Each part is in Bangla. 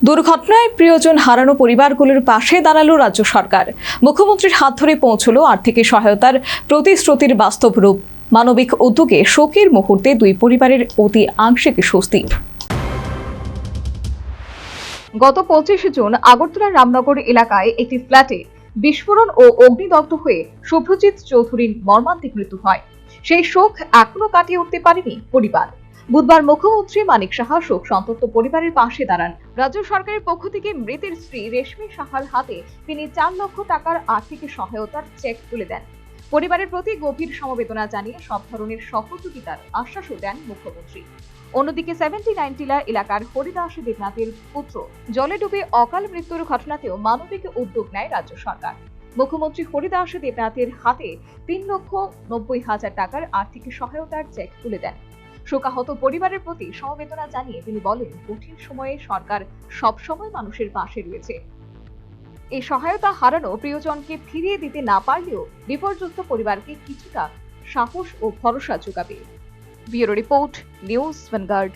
দুর্ঘটনায় প্রিয়জন হারানো পরিবারগুলোর পাশে দাঁড়ালো রাজ্য সরকার। মুখ্যমন্ত্রীর হাত ধরে পৌঁছলো আর্থিক সহায়তার প্রতিশ্রুতির বাস্তব রূপ। মানবিক উদ্যোগে শোকের মুহূর্তে দুই পরিবারের অতি আংশিক স্বস্তি। গত 25 জুন আগরতলার রামনগর এলাকায় একটি ফ্ল্যাটে বিস্ফোরণ ও অগ্নিদগ্ধ হয়ে শুভ্রজিৎ চৌধুরীর মর্মান্তিক মৃত্যু হয়। সেই শোক এখনো কাটিয়ে উঠতে পারেনি পরিবার। বুধবার মুখ্যমন্ত্রী মানিক সাহা শোক সন্তপ্ত পরিবারের পাশে দাঁড়ান। রাজ্য সরকারের পক্ষ থেকে মৃতের স্ত্রী রেশমি সাহার হাতে তিনি 4 লক্ষ টাকার আর্থিক সহায়তার চেক তুলে দেন। পরিবারের প্রতি গভীর সমবেদনা জানিয়ে সব ধরনের সহযোগিতার আশ্বাসও দেন মুখ্যমন্ত্রী। অন্যদিকে 79 টিলা এলাকার হরিদাস দেবনাথের পুত্র জলে ডুবে অকাল মৃত্যুর ঘটনাতেও মানবিক উদ্যোগ নেয় রাজ্য সরকার। মুখ্যমন্ত্রী হরিদাস দেবনাথের হাতে 3,90,000 টাকার আর্থিক সহায়তার চেক তুলে দেন। শোকাহত পরিবারের প্রতি সমবেদনা জানিয়ে তিনি বলেন, কঠিন সময়ে সরকার সবসময় মানুষের পাশে রয়েছে। এই সহায়তা হারানো প্রিয়জনকে ফিরিয়ে দিতে না পারলেও বিপর্যস্ত পরিবারকে কিছুটা সাহস ও ভরসা যোগাবে। Bureau report, news vanguard.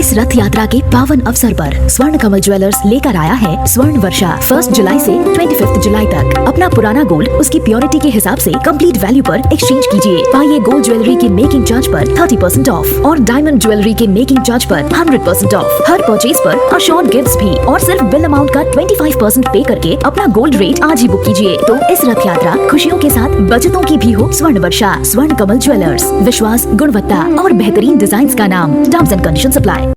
इस रथ यात्रा के पावन अवसर पर स्वर्ण कमल ज्वेलर्स लेकर आया है स्वर्ण वर्षा। 1 जुलाई से 25 जुलाई तक अपना पुराना गोल्ड उसकी प्योरिटी के हिसाब से कंप्लीट वैल्यू पर एक्सचेंज कीजिए। पाइए गोल्ड ज्वेलरी के मेकिंग चार्ज पर 30% ऑफ और डायमंड ज्वेलरी के मेकिंग चार्ज पर 100% ऑफ। हर परचेज पर अशोर्ड गिफ्ट्स भी और सिर्फ बिल अमाउंट का 25% पे करके अपना गोल्ड रेट आज ही बुक कीजिए। तो इस रथ यात्रा खुशियों के साथ बचतों की भी हो स्वर्ण वर्षा। स्वर्ण कमल ज्वेलर्स, विश्वास, गुणवत्ता और बेहतरीन डिजाइन का नाम। Terms and conditions apply.